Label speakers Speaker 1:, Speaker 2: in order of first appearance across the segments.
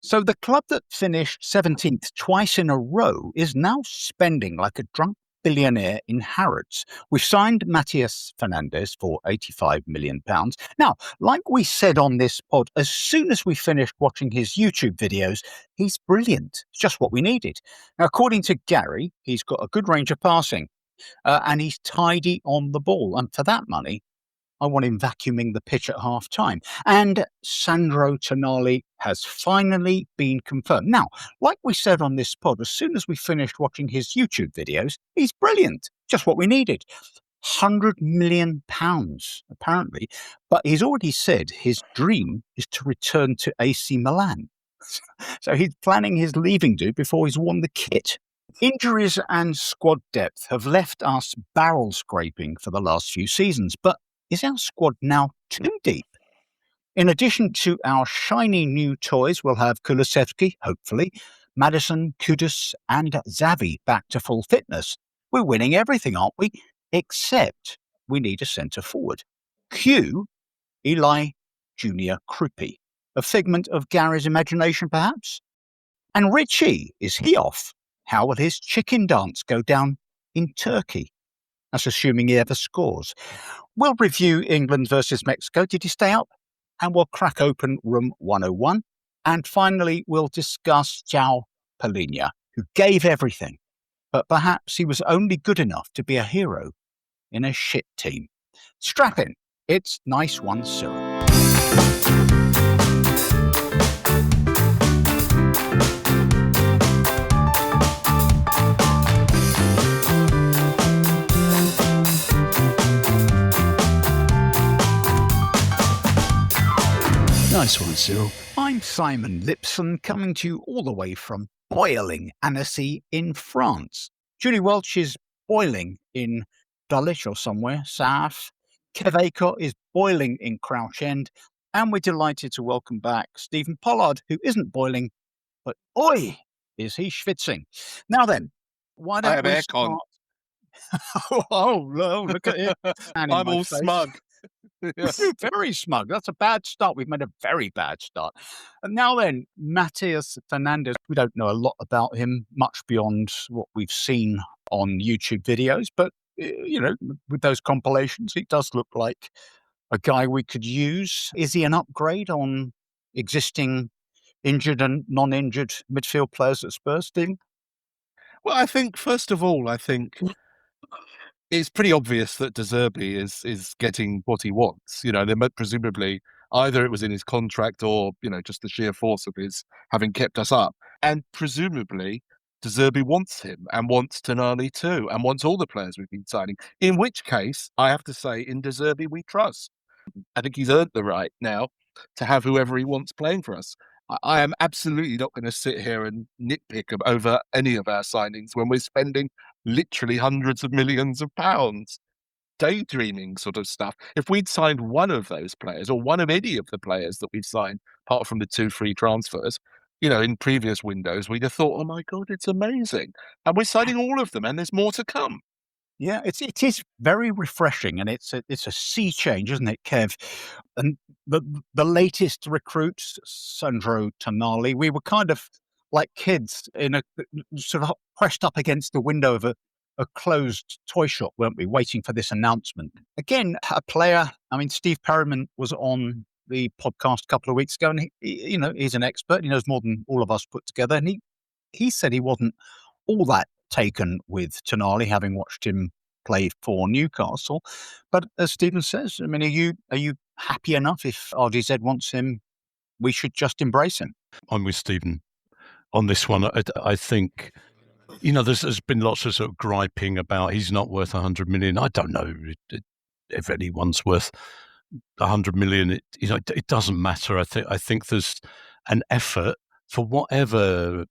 Speaker 1: So the club that finished 17th twice in a row is now spending like a drunk billionaire in Harrods. We've signed Matthias Fernandes for £85 million. Now, like we said on this pod, as soon as we finished watching his YouTube videos, he's brilliant. It's just what we needed. Now, according to Gary, he's got a good range of passing and he's tidy on the ball. And for that money, I want him vacuuming the pitch at half time. And Sandro Tonali has finally been confirmed. Now, like we said on this pod, as soon as we finished watching his YouTube videos, he's brilliant. Just what we needed. £100 million, apparently. But he's already said his dream is to return to AC Milan. So he's planning his leaving do before he's worn the kit. Injuries and squad depth have left us barrel scraping for the last few seasons, but is our squad now too deep? In addition to our shiny new toys, we'll have Kulusevski, hopefully, Maddison, Kudus and Xavi back to full fitness. We're winning everything, aren't we? Except we need a centre forward. Q, Eli Junior Krupi. A figment of Gary's imagination, perhaps? And Richie, is he off? How will his chicken dance go down in Turkey? That's assuming he ever scores. We'll review England versus Mexico. Did he stay up? And we'll crack open room 101. And finally, we'll discuss João Palhinha, who gave everything. But perhaps he was only good enough to be a hero in a shit team. Strap in. It's Nice One Syrup.
Speaker 2: Nice one, Cyril.
Speaker 1: I'm Simon Lipson, coming to you all the way from boiling Annecy in France. Julie Welch is boiling in Dulwich or somewhere, south. Kev Acott is boiling in Crouch End. And we're delighted to welcome back Stephen Pollard, who isn't boiling, but oi, is he schwitzing. Now then, why don't we start... oh, look at it.
Speaker 3: I'm all smug.
Speaker 1: Very smug. That's a bad start. We've made a very bad start. And now then, Matthias Fernandes, we don't know a lot about him, much beyond what we've seen on YouTube videos. But, with those compilations, he does look like a guy we could use. Is he an upgrade on existing injured and non-injured midfield players at Spurs, Stephen?
Speaker 3: Well, I think, first of all, it's pretty obvious that De Zerbi is getting what he wants. Presumably either it was in his contract or, just the sheer force of his having kept us up. And presumably De Zerbi wants him and wants Tonali too and wants all the players we've been signing. In which case, I have to say, in De Zerbi we trust. I think he's earned the right now to have whoever he wants playing for us. I am absolutely not going to sit here and nitpick over any of our signings when we're spending literally hundreds of millions of pounds. Daydreaming sort of stuff. If we'd signed one of those players or one of any of the players that we've signed, apart from the 2 free transfers, in previous windows, we'd have thought, oh my God, it's amazing. And we're signing all of them and there's more to come.
Speaker 1: Yeah, it is very refreshing, and it's a sea change, isn't it, Kev? And the latest recruits, Sandro Tonali, we were kind of like kids in a sort of pressed up against the window of a closed toy shop, weren't we, waiting for this announcement? Again, a player. I mean, Steve Perryman was on the podcast a couple of weeks ago, and he's an expert. He knows more than all of us put together, and he said he wasn't all that taken with Tonali, having watched him play for Newcastle. But as Stephen says, I mean, are you happy enough if RDZ wants him? We should just embrace him.
Speaker 2: I'm with Stephen on this one. I think, there's been lots of sort of griping about he's not worth 100 million. I don't know if anyone's worth 100 million. It doesn't matter. I think there's an effort for whatever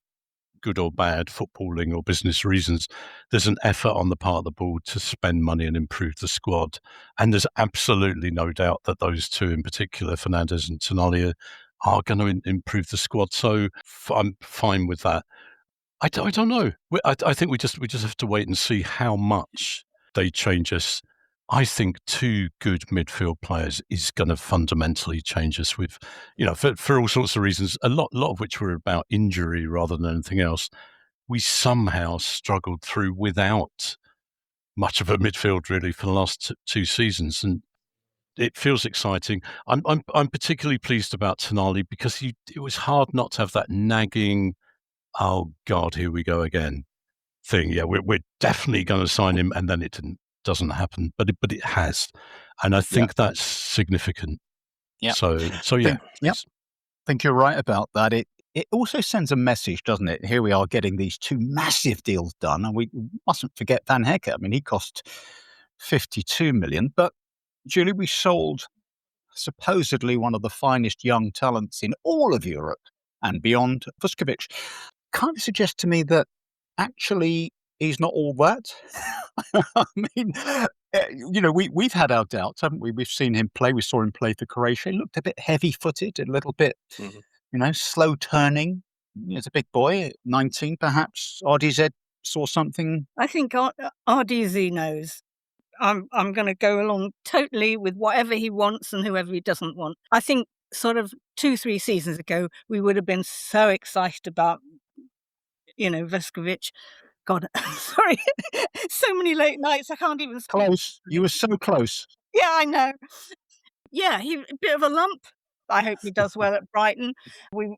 Speaker 2: good or bad footballing or business reasons, there's an effort on the part of the board to spend money and improve the squad. And there's absolutely no doubt that those two in particular, Fernandes and Tonali, are going to improve the squad. So I'm fine with that. I don't know. I think we just have to wait and see how much they change us I think two good midfield players is going to fundamentally change us with, for all sorts of reasons, a lot of which were about injury rather than anything else. We somehow struggled through without much of a midfield really for the last two seasons, and it feels exciting. I'm particularly pleased about Tonali because it was hard not to have that nagging, oh God, here we go again thing. Yeah, we're definitely going to sign him, and then it doesn't happen, but it has, and I think that's significant.
Speaker 1: Yeah.
Speaker 2: So yeah.
Speaker 1: I think you're right about that. It also sends a message, doesn't it? Here we are getting these two massive deals done, and we mustn't forget Van Hecke. I mean, he cost 52 million, but Julie, we sold supposedly one of the finest young talents in all of Europe and beyond, Vuskovic. Kind of suggests to me that actually he's not all that. I mean, we've had our doubts, haven't we? We've seen him play. We saw him play for Croatia. He looked a bit heavy-footed, a little bit, slow turning. He's a big boy, 19 perhaps. RDZ saw something.
Speaker 4: I think RDZ knows. I'm going to go along totally with whatever he wants and whoever he doesn't want. I think sort of 2-3 seasons ago, we would have been so excited about, Vuskovic. God, sorry, so many late nights, I can't even speak.
Speaker 1: Close. You were so close.
Speaker 4: Yeah, I know. Yeah, a bit of a lump. I hope he does well at Brighton.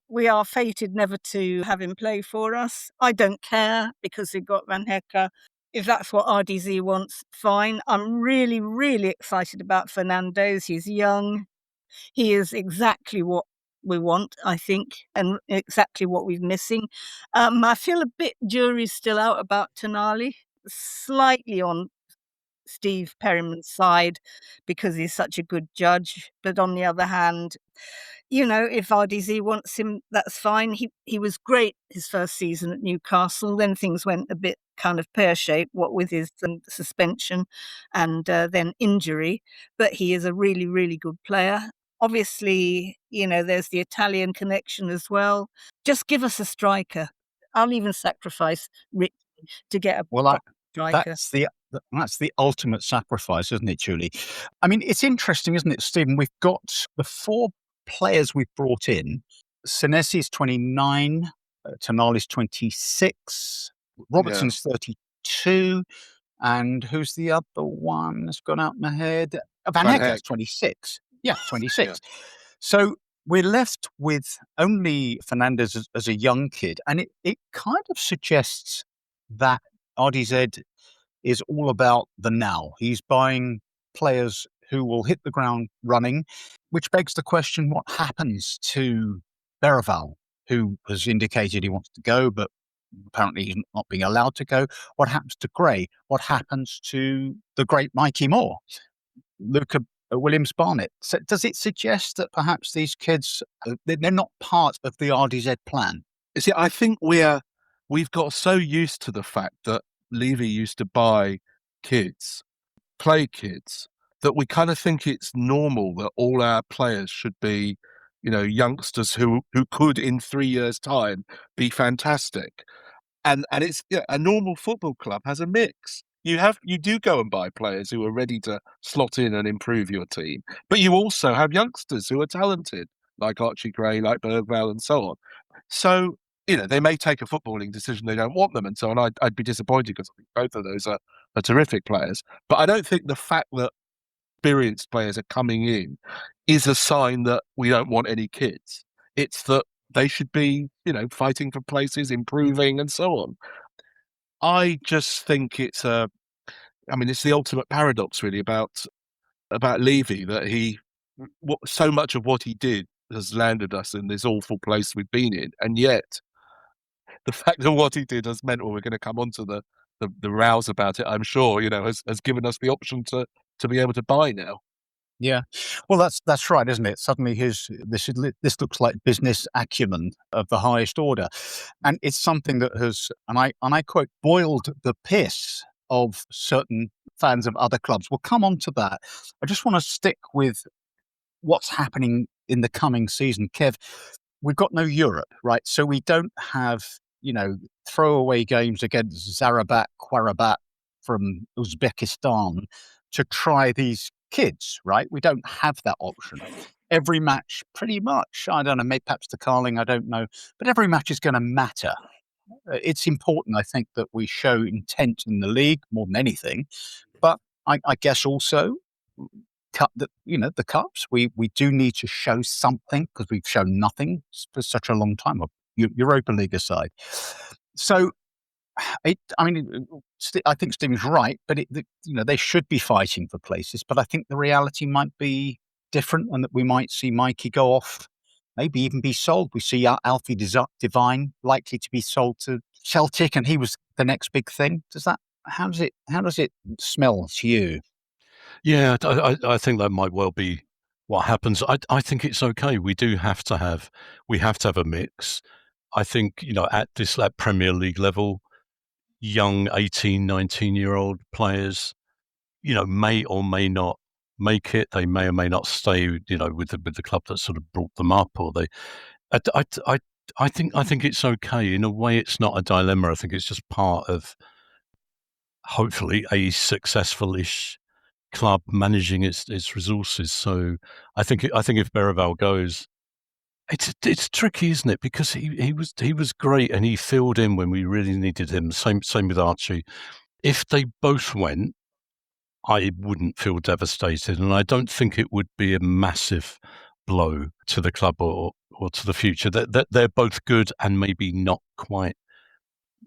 Speaker 4: We are fated never to have him play for us. I don't care because we've got Van Hecke. If that's what RDZ wants, fine. I'm really, really excited about Fernandes. He's young. He is exactly what we want, I think, and exactly what we're missing. I feel a bit jury's still out about Tonali, slightly on Steve Perryman's side because he's such a good judge. But on the other hand, if RDZ wants him, that's fine. He was great his first season at Newcastle. Then things went a bit kind of pear-shaped, what with his suspension and then injury. But he is a really, really good player. Obviously, there's the Italian connection as well. Just give us a striker. I'll even sacrifice Rick to get a striker.
Speaker 1: That's the ultimate sacrifice, isn't it, Julie? I mean, it's interesting, isn't it, Stephen? We've got the 4 players we've brought in. Senesi's 29, Tonali's 26, Robertson's 32, and who's the other one that's gone out my head? Van Hecke's 26. Yeah, 26. Yeah. So we're left with only Fernandes as a young kid, and it kind of suggests that RDZ is all about the now. He's buying players who will hit the ground running, which begs the question, what happens to Berval, who has indicated he wants to go, but apparently he's not being allowed to go? What happens to Gray? What happens to the great Mikey Moore? Luca Williams-Barnett? So does it suggest that perhaps these kids, they're not part of the RDZ plan?
Speaker 3: You see, I think we've got so used to the fact that Levy used to buy kids, play kids, that we kind of think it's normal that all our players should be, youngsters who could in 3 years' time be fantastic. And it's a normal football club has a mix. You do go and buy players who are ready to slot in and improve your team, but you also have youngsters who are talented, like Archie Gray, like Bergvall, and so on. So they may take a footballing decision they don't want them and so on. I'd be disappointed because I think both of those are terrific players. But I don't think the fact that experienced players are coming in is a sign that we don't want any kids. It's that they should be, fighting for places, improving and so on. I just think it's the ultimate paradox really about Levy, that so much of what he did has landed us in this awful place we've been in. And yet the fact that what he did has meant, we're going to come on to the rows about it, I'm sure, has given us the option to be able to buy now.
Speaker 1: Yeah. Well, that's right, isn't it? Suddenly this looks like business acumen of the highest order. And it's something that has, and I quote, boiled the piss of certain fans of other clubs. We'll come on to that. I just want to stick with what's happening in the coming season. Kev, we've got no Europe, right? So we don't have, throwaway games against Zarabat, Quarabat from Uzbekistan. to try these kids, right? We don't have that option. Every match, pretty much, I don't know, maybe perhaps the Carling, I don't know, but every match is going to matter. It's important, I think, that we show intent in the league more than anything. But I guess also, the cups, we do need to show something because we've shown nothing for such a long time. Europa League aside, so I think Stephen's right, but they should be fighting for places. But I think the reality might be different, and that we might see Mikey go off, maybe even be sold. We see Alfie Divine likely to be sold to Celtic, and he was the next big thing. How does it smell to you?
Speaker 2: Yeah, I think that might well be what happens. I think it's okay. We have to have a mix. I think, at this Premier League level, young 18, 19-year-old players, may or may not make it. They may or may not stay, with the club that sort of brought them up, or they. I think it's okay. In a way, it's not a dilemma. I think it's just part of, hopefully, a successful-ish club managing its resources. So I think if Berrival goes, it's tricky, isn't it? Because he was great and he filled in when we really needed him. Same with Archie. If they both went, I wouldn't feel devastated, and I don't think it would be a massive blow to the club or to the future. That they're both good and maybe not quite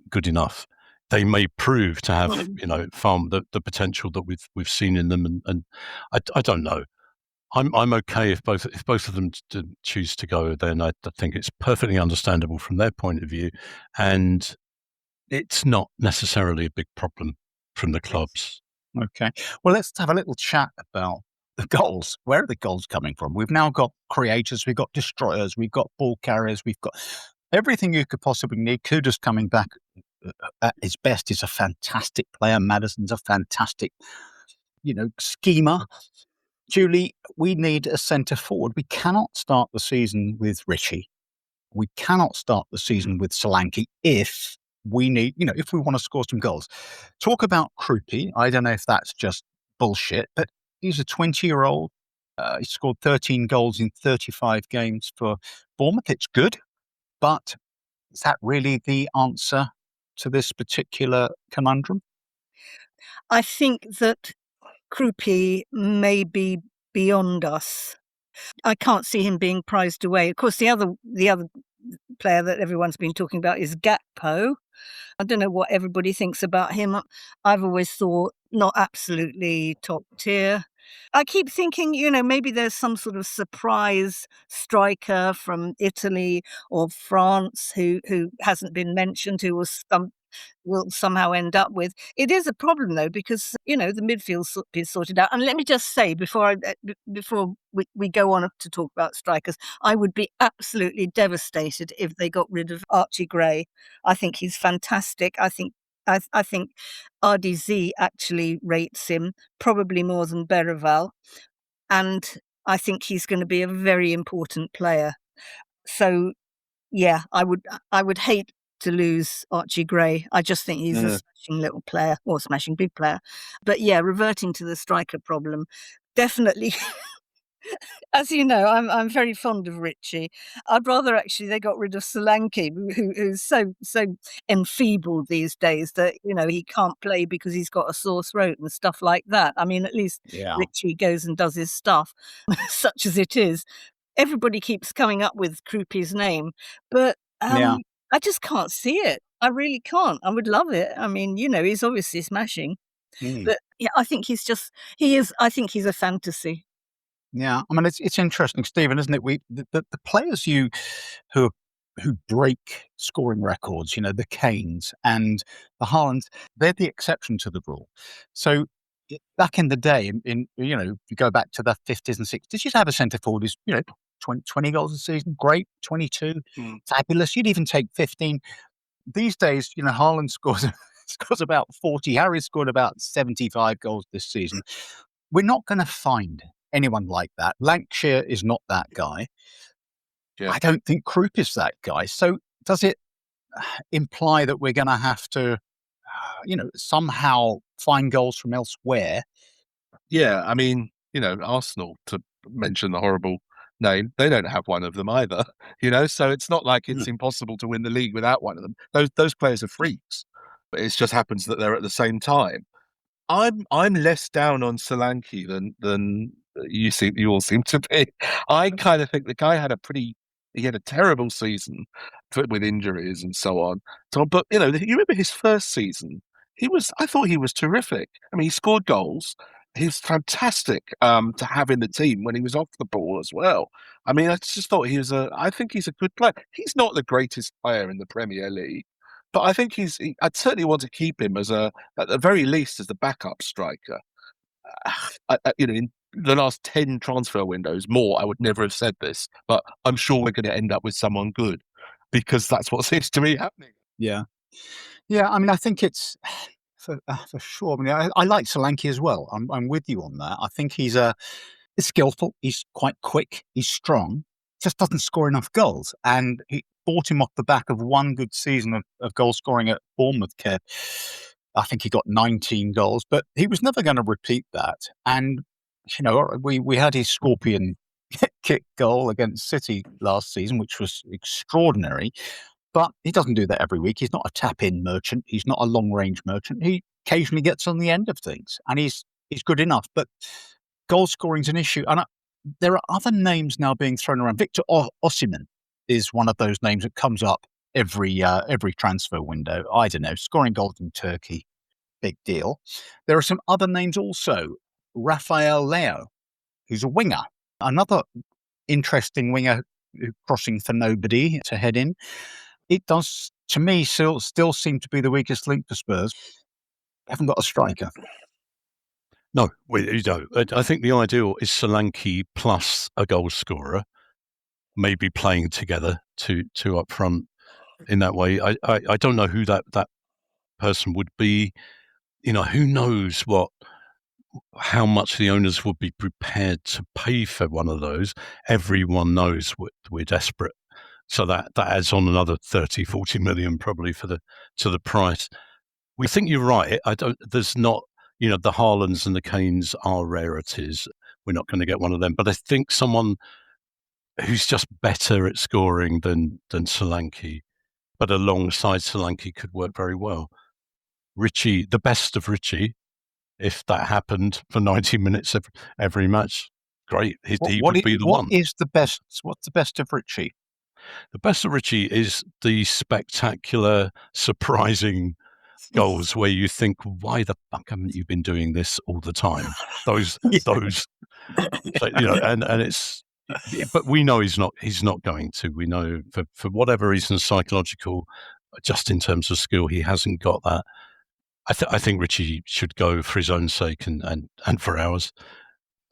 Speaker 2: good enough. They may prove to have, the potential that we've seen in them, and I don't know. I'm okay if both of them choose to go. Then I think it's perfectly understandable from their point of view, and it's not necessarily a big problem from the clubs.
Speaker 1: Okay, well, let's have a little chat about the goals. Where are the goals coming from? We've now got creators, we've got destroyers, we've got ball carriers, we've got everything you could possibly need. Kuda's coming back at his best. He's a fantastic player. Maddison's a fantastic, schemer. Julie, we need a centre forward. We cannot start the season with Richie. We cannot start the season with Solanke if we want to score some goals. Talk about Krupi. I don't know if that's just bullshit, but he's a 20-year-old. He scored 13 goals in 35 games for Bournemouth. It's good, but is that really the answer to this particular conundrum?
Speaker 4: I think that Krupi may be beyond us. I can't see him being prized away. Of course, the other player that everyone's been talking about is Gakpo. I don't know what everybody thinks about him. I've always thought not absolutely top tier. I keep thinking, maybe there's some sort of surprise striker from Italy or France who hasn't been mentioned, who will somehow end up with. It is a problem, though, because, the midfield's been sorted out. And let me just say, before we go on to talk about strikers, I would be absolutely devastated if they got rid of Archie Gray. I think he's fantastic. I think RDZ actually rates him probably more than Berrival, and I think he's going to be a very important player. So, yeah, I would hate to lose Archie Gray. I just think he's a smashing little player, or smashing big player. But yeah, reverting to the striker problem, definitely. As you know, I'm very fond of Richie. I'd rather actually they got rid of Solanke, who's so enfeebled these days that he can't play because he's got a sore throat and stuff like that. I mean, at least Richie goes and does his stuff, such as it is. Everybody keeps coming up with Krupi's name, but I just can't see it. I really can't. I would love it. I mean, he's obviously smashing, but yeah, I think I think he's a fantasy.
Speaker 1: Yeah, I mean, it's interesting, Stephen, isn't it? The players who break scoring records, the Kanes and the Haalands, they're the exception to the rule. So back in the day, if you go back to the 50s and 60s, you'd have a centre forward who's 20 goals a season, great, 22, fabulous. You'd even take 15. These days, Haaland scores about 40. Harry's scored about 75 goals this season. We're not going to find anyone like that. Lancashire is not that guy. Yeah. I don't think Krupp is that guy. So does it imply that we're going to have to, somehow find goals from elsewhere
Speaker 3: Yeah, I mean, Arsenal, to mention the horrible name, they don't have one of them either. So it's not like it's impossible to win the league without one of them. Those players are freaks, but it just happens that they're at the same time. I'm less down on Solanke than you all seem to be. I kind of think the guy he had a terrible season with injuries and so on. So, but you remember his first season, I thought he was terrific. I mean, he scored goals. He's fantastic to have in the team when he was off the ball as well. I mean, I just thought I think he's a good player. He's not the greatest player in the Premier League, but I think I'd certainly want to keep him at the very least, as the backup striker. In the last 10 transfer windows, I would never have said this, but I'm sure we're going to end up with someone good, because that's what seems to be happening.
Speaker 1: Yeah. I mean, I think it's for sure. I mean, I like Solanke as well. I'm with you on that. I think he's skillful. He's quite quick. He's strong. Just doesn't score enough goals. And he bought him off the back of one good season of goal scoring at Bournemouth. Kev, I think he got 19 goals, but he was never going to repeat that. And we had his scorpion kick goal against City last season, which was extraordinary. But he doesn't do that every week. He's not a tap-in merchant. He's not a long-range merchant. He occasionally gets on the end of things, and he's good enough. But goal scoring's an issue. And there are other names now being thrown around. Victor Osimhen is one of those names that comes up every transfer window. I don't know, scoring goals in Turkey, big deal. There are some other names also. Rafael Leao, who's a winger, another interesting winger crossing for nobody to head in. It does, to me, still seem to be the weakest link for Spurs. They haven't got a striker.
Speaker 2: No, we don't. I think the ideal is Solanke plus a goal scorer, maybe playing together two up front in that way. I don't know who that person would be. Who knows how much the owners would be prepared to pay for one of those. Everyone knows we're desperate. So that adds on another 30, 40 million probably to the price. We think you're right. There's not, the Haalands and the Kanes are rarities. We're not going to get one of them. But I think someone who's just better at scoring than Solanke, but alongside Solanke could work very well. Richie, the best of Richie, if that happened for 90 minutes every match, great. He would be the one.
Speaker 1: What's the best of Richie?
Speaker 2: The best of Richie is the spectacular, surprising goals where you think, why the fuck haven't you been doing this all the time? Those, and it's, but we know he's not going to. We know for whatever reason, psychological, just in terms of skill, he hasn't got that. I think Richie should go for his own sake and for ours.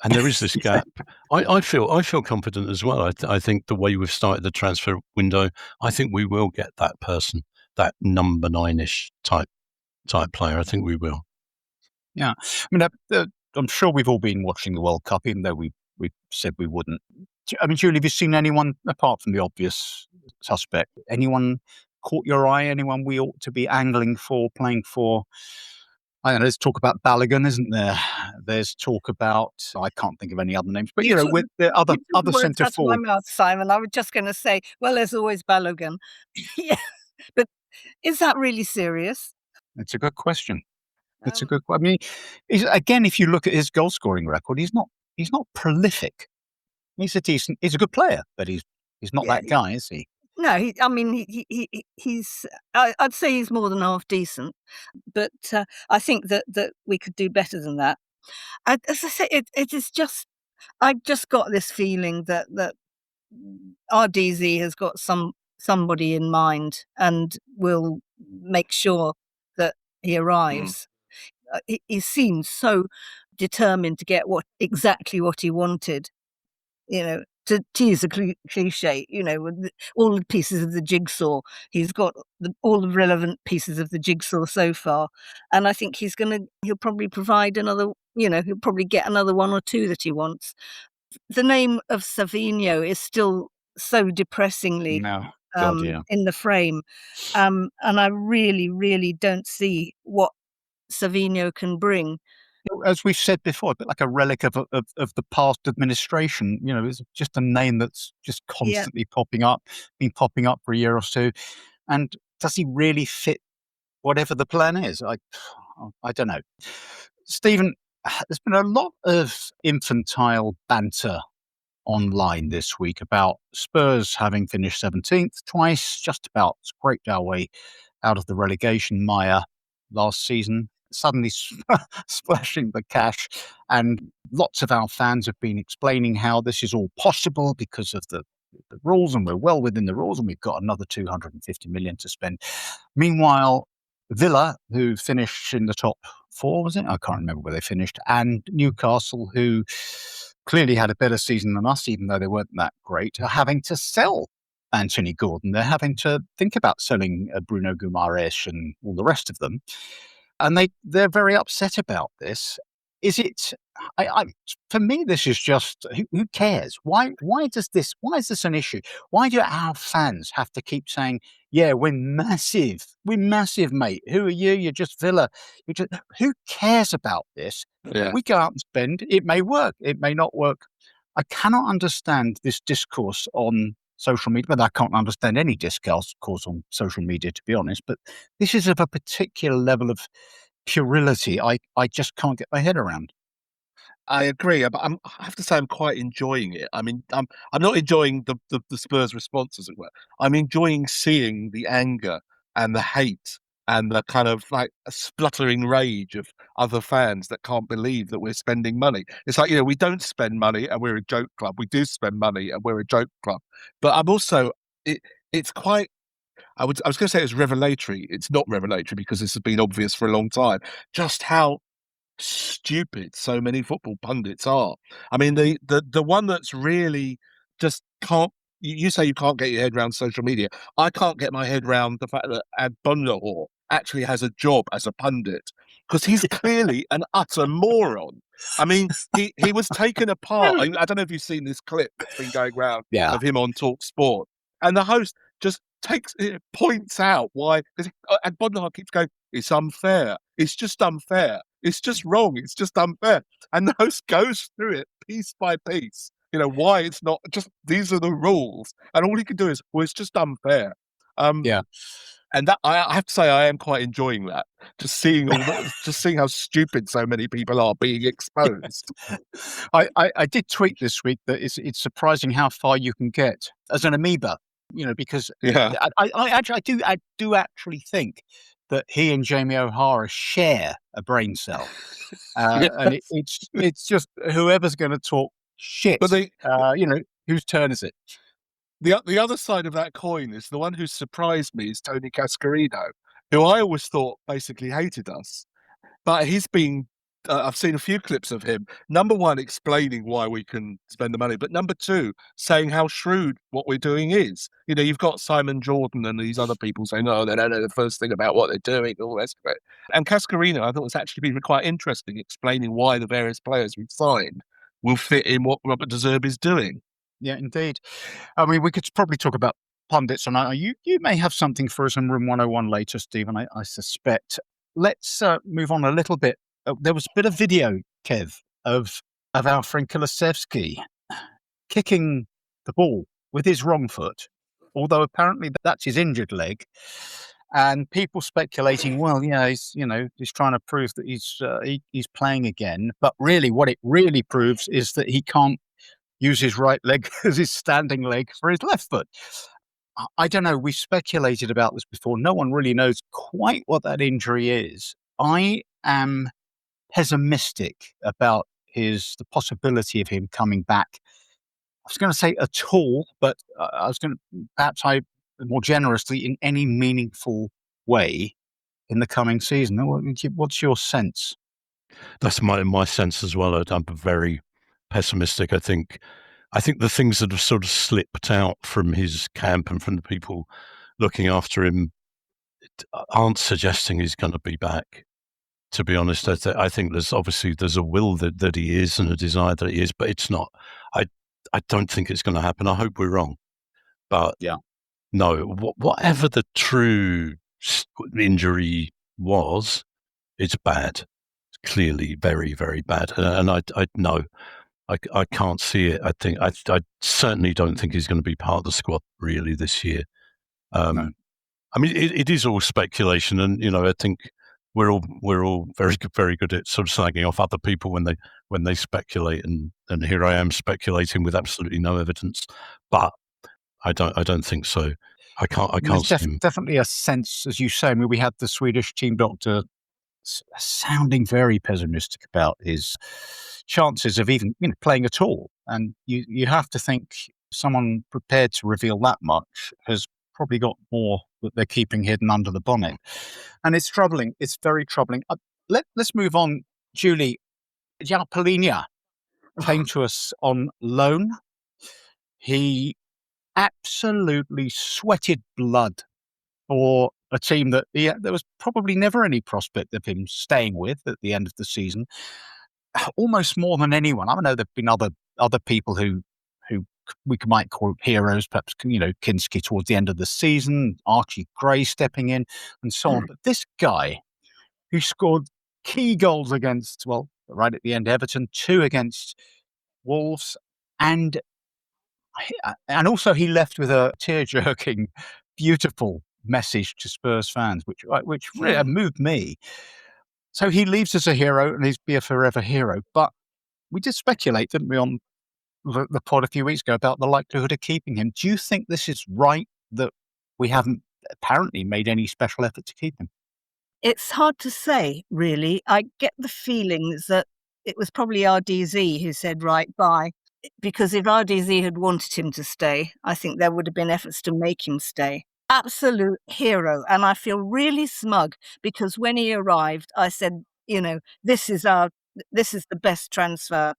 Speaker 2: And there is this gap. I feel confident as well. I think the way we've started the transfer window, I think we will get that person, that number 9-ish type player. I think we will.
Speaker 1: Yeah, I mean, I'm sure we've all been watching the World Cup, even though we said we wouldn't. I mean, Julie, have you seen anyone apart from the obvious suspect? Anyone caught your eye? Anyone we ought to be angling for, playing for? I don't know, there's talk about Balogun, isn't there? There's talk about, I can't think of any other names, but with the other centre forward.
Speaker 4: My mouth, Simon. I was just going to say, well, there's always Balogun. Yeah, but is that really serious?
Speaker 1: It's a good question. It's a good. I mean, again, if you look at his goal scoring record, he's not prolific. He's a good player, but he's not that guy, is he?
Speaker 4: No, he's. I'd say he's more than half decent, but I think that we could do better than that. As I say, it is just. I've just got this feeling that RDZ has got somebody in mind and will make sure that he arrives. He seems so determined to get exactly what he wanted. To use a cliche, with all the pieces of the jigsaw, he's got all the relevant pieces of the jigsaw so far, and I think he'll probably provide another. He'll probably get another one or two that he wants. The name of Savinho is still so depressingly in the frame, and I really, really don't see what Savinho can bring.
Speaker 1: as we've said before, a bit like a relic of the past administration. It's just a name that's just constantly been popping up for a year or two. And does he really fit whatever the plan is? I don't know. Stephen, there's been a lot of infantile banter online this week about Spurs having finished 17th twice, just about scraped our way out of the relegation mire last season, suddenly splashing the cash. And lots of our fans have been explaining how this is all possible because of the rules, and we're well within the rules, and we've got another 250 million to spend. Meanwhile, Villa, who finished in the top 4, was it? I can't remember where they finished, and Newcastle, who clearly had a better season than us, even though they weren't that great, are having to sell Anthony Gordon. They're having to think about selling Bruno Guimaraes and all the rest of them. And they're very upset about this. Is it? For me, this is just who cares? Why is this an issue? Why do our fans have to keep saying, "Yeah, we're massive, mate"? Who are you? You're just Villa. Who cares about this?
Speaker 3: Yeah.
Speaker 1: We go out and spend. It may work. It may not work. I cannot understand this discourse on social media, but I can't understand any discourse on social media, to be honest. But this is of a particular level of puerility I just can't get my head around.
Speaker 3: I agree, but I have to say I'm quite enjoying it. I mean, I'm not enjoying the Spurs' response, as it were. I'm enjoying seeing the anger and the hate and the kind of like a spluttering rage of other fans that can't believe that we're spending money. It's like, we don't spend money and we're a joke club. We do spend money and we're a joke club. But I'm also, it's quite, I was going to say it's revelatory. It's not revelatory because this has been obvious for a long time, just how stupid so many football pundits are. I mean, the one that's really just can't. You say you can't get your head around social media. I can't get my head around the fact that Adbunlahor actually has a job as a pundit, because he's clearly an utter moron. I mean, he was taken apart. I don't know if you've seen this clip that's been going around of him on Talk Sport, and the host just points out why, because Adbunlahor keeps going, "It's unfair. It's just unfair. It's just wrong. It's just unfair." And the host goes through it piece by piece, why it's not just, these are the rules. And all he can do is, well, it's just unfair. And that, I have to say, I am quite enjoying that. Just seeing how stupid so many people are being exposed.
Speaker 1: I did tweet this week that it's surprising how far you can get as an amoeba, because I do actually think that he and Jamie O'Hara share a brain cell, and it's just whoever's going to talk shit. But whose turn is it?
Speaker 3: The other side of that coin is the one who surprised me is Tony Cascarino, who I always thought basically hated us, but he's been. I've seen a few clips of him. Number one, explaining why we can spend the money, but number two, saying how shrewd what we're doing is. You've got Simon Jordan and these other people saying, "No, they don't know the first thing about what they're doing," all the rest of it. And Cascarino, I thought, was actually been quite interesting, explaining why the various players we've signed will fit in what Robert De Zerbi is doing.
Speaker 1: Yeah, indeed. I mean, we could probably talk about pundits, and you may have something for us in Room 101 later, Stephen, I suspect. Let's move on a little bit. There was a bit of video, Kev, of our friend Kulusevski kicking the ball with his wrong foot, although apparently that's his injured leg. And people speculating, well, yeah, he's trying to prove that he's playing again. But really, what it really proves is that he can't use his right leg as his standing leg for his left foot. I don't know. We've speculated about this before. No one really knows quite what that injury is. I am pessimistic about the possibility of him coming back. I was going to say at all, but I was going to perhaps more generously in any meaningful way in the coming season. What's your sense?
Speaker 2: That's my sense as well. I'm very pessimistic. I think the things that have sort of slipped out from his camp and from the people looking after him aren't suggesting he's going to be back. To be honest, I think there's a will that he is and a desire that he is, but it's not. I don't think it's going to happen. I hope we're wrong, but no. Whatever the true injury was, it's bad. It's clearly very, very bad. And I know I can't see it. I certainly don't think he's going to be part of the squad really this year.
Speaker 3: No.
Speaker 2: I mean, it is all speculation, and I think we're all very good at sort of slagging off other people when they speculate, and here I am speculating with absolutely no evidence. But I don't think so. I can't see him.
Speaker 1: Definitely a sense, as you say. I mean, we had the Swedish team doctor sounding very pessimistic about his chances of even playing at all, and you have to think someone prepared to reveal that much has probably got more that they're keeping hidden under the bonnet, and it's troubling. It's very troubling. Let's move on. Julie, Jalpolinia came to us on loan. He absolutely sweated blood for a team that there was probably never any prospect of him staying with at the end of the season. Almost more than anyone. I know there've been other people who we might call heroes, perhaps Kinski towards the end of the season, Archie Gray stepping in, and so on. But this guy who scored key goals against, well, right at the end, Everton, 2 against Wolves, and also he left with a tear-jerking, beautiful message to Spurs fans, which really moved me. So he leaves as a hero, and he's be a forever hero. But we did speculate, didn't we, on the pod a few weeks ago about the likelihood of keeping him. Do you think this is right that we haven't apparently made any special effort to keep him?
Speaker 4: It's hard to say, really. I get the feelings that it was probably RDZ who said, right, bye. Because if RDZ had wanted him to stay, I think there would have been efforts to make him stay. Absolute hero. And I feel really smug because when he arrived, I said, this is the best transfer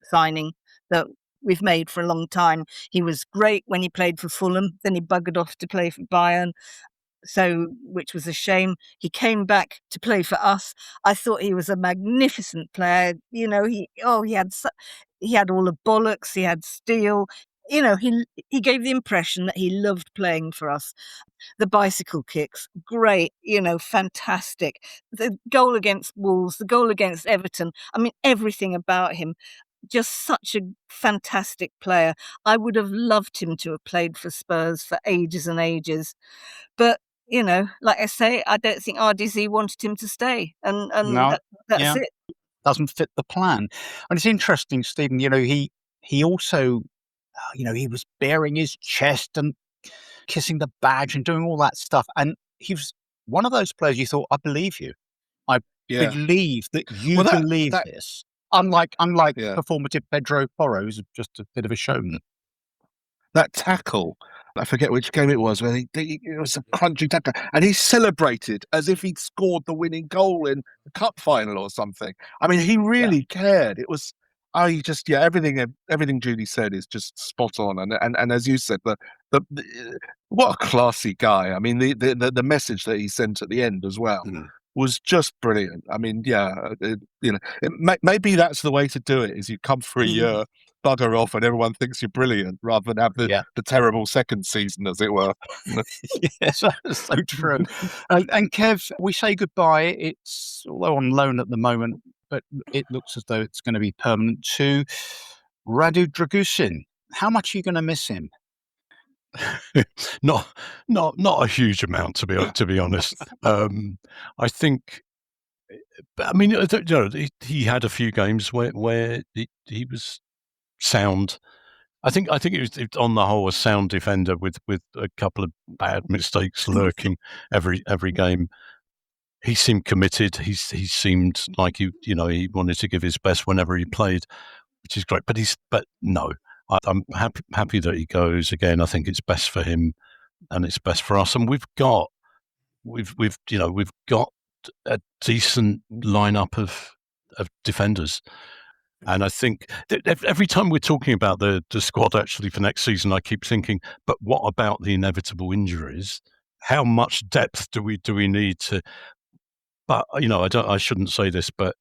Speaker 4: signing that we've made for a long time. He was great when he played for Fulham. Then he buggered off to play for Bayern. Which was a shame. He came back to play for us. I thought he was a magnificent player. He had all the bollocks. He had steel. He gave the impression that he loved playing for us. The bicycle kicks, great. Fantastic. The goal against Wolves, the goal against Everton. I mean, everything about him. Just such a fantastic player. I would have loved him to have played for Spurs for ages and ages. But like I say, I don't think RDZ wanted him to stay, and
Speaker 1: No,
Speaker 4: that's it.
Speaker 1: Doesn't fit the plan. And it's interesting, Stephen. He also, he was baring his chest and kissing the badge and doing all that stuff. And he was one of those players you thought, I believe you. I believe that you believe this. Unlike performative Pedro Porro, who's just a bit of a showman.
Speaker 3: That tackle, I forget which game it was, where it was a crunchy tackle, and he celebrated as if he'd scored the winning goal in the cup final or something. I mean, he really cared. It was, everything Julie said is just spot on, and as you said, the what a classy guy. I mean, the message that he sent at the end as well. Was just brilliant. I mean, maybe that's the way to do it. Is you come for a year, bugger off, and everyone thinks you're brilliant, rather than have the terrible second season, as it were.
Speaker 1: Yes, that's so true. And Kev, we say goodbye. It's although on loan at the moment, but it looks as though it's going to be permanent to Radu Dragusin. How much are you going to miss him?
Speaker 2: Not a huge amount, to be honest. I think. I mean, he had a few games where he was sound. I think it was on the whole a sound defender with a couple of bad mistakes lurking every game. He seemed committed. He seemed like he wanted to give his best whenever he played, which is great. But no. I'm happy that he goes again. I think it's best for him, and it's best for us. And we've got a decent lineup of defenders. And I think that every time we're talking about the squad actually for next season, I keep thinking, but what about the inevitable injuries? How much depth do we need to? But I shouldn't say this, but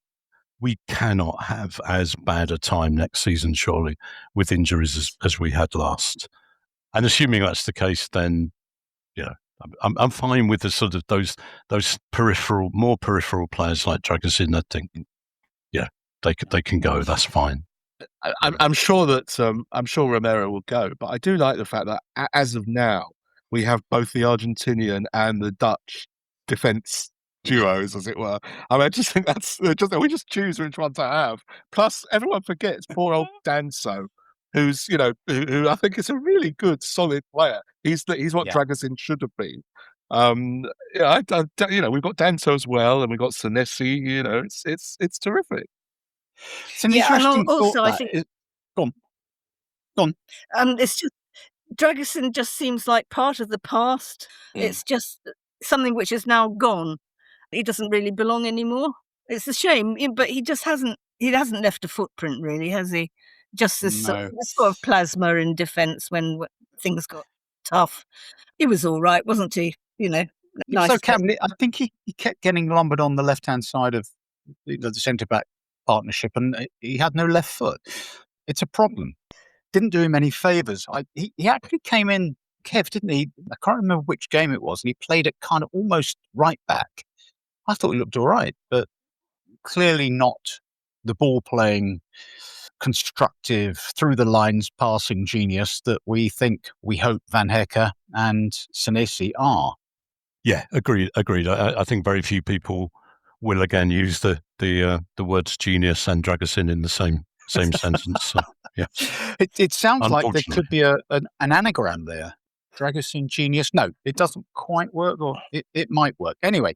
Speaker 2: we cannot have as bad a time next season, surely, with injuries as we had last. And assuming that's the case, then I'm fine with the sort of those more peripheral players like Dragusin, I think. they can go. That's fine.
Speaker 3: I'm sure that I'm sure Romero will go, but I do like the fact that as of now we have both the Argentinian and the Dutch defence duos, as it were. I mean, I just think we just choose which one to have. Plus, everyone forgets poor old Danso, who's who I think is a really good, solid player. He's what Dragusin should have been. We've got Danso as well, and we've got Senesi. It's terrific.
Speaker 1: It's an interesting thought.
Speaker 4: I think.
Speaker 1: Go on.
Speaker 4: It's just Dragusin just seems like part of the past. It's just something which is now gone. He doesn't really belong anymore. It's a shame, but he just hasn't left a footprint, really, has he? Just this sort of plasma in defence when things got tough. He was all right, wasn't he? Nice.
Speaker 1: So, Cameron, I think he kept getting lumbered on the left-hand side of the centre-back partnership, and he had no left foot. It's a problem. Didn't do him any favours. He actually came in, Kev, didn't he? I can't remember which game it was, and he played it kind of almost right back. I thought he looked all right, but clearly not the ball-playing, constructive, through-the-lines passing genius that we hope Van Hecke and Senesi are.
Speaker 2: Yeah, agreed. I think very few people will again use the words genius and Dragusin in the same sentence. So, yeah,
Speaker 1: it sounds like there could be an anagram there. Dragusin genius. No, it doesn't quite work, or it might work. Anyway,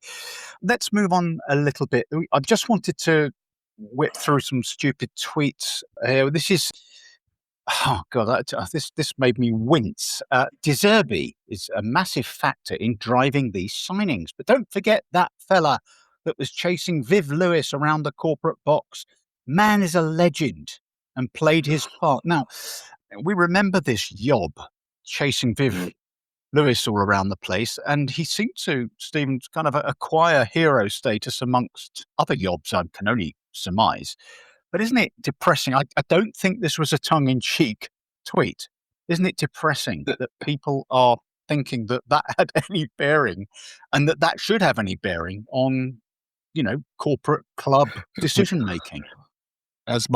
Speaker 1: let's move on a little bit. I just wanted to whip through some stupid tweets here. This is, oh God, this made me wince. De Zerbi is a massive factor in driving these signings, but don't forget that fella that was chasing Viv Lewis around the corporate box. Man is a legend and played his part. Now, we remember this yob chasing Viv Lewis all around the place, and he seemed to, Stephen, kind of acquire hero status amongst other yobs, I can only surmise. But isn't it depressing? I don't think this was a tongue-in-cheek tweet. Isn't it depressing that people are thinking that had any bearing, and that should have any bearing on, corporate club decision-making?
Speaker 3: As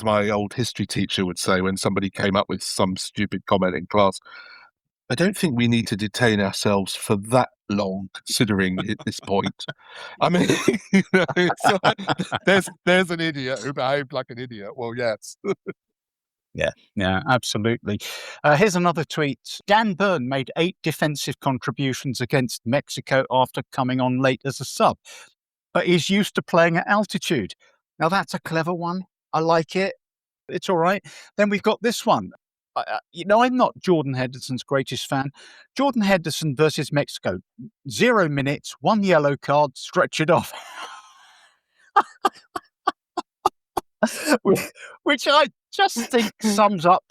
Speaker 3: my old history teacher would say when somebody came up with some stupid comment in class, I don't think we need to detain ourselves for that long, considering at this point. I mean, there's an idiot who behaved like an idiot. Well, yes.
Speaker 1: Yeah, absolutely. Here's another tweet. Dan Burn made 8 defensive contributions against Mexico after coming on late as a sub, but he's used to playing at altitude. Now, that's a clever one. I like it. It's all right. Then we've got this one. I'm not Jordan Henderson's greatest fan. Jordan Henderson versus Mexico. 0 minutes, 1 yellow card, stretch it off. Which I just think sums up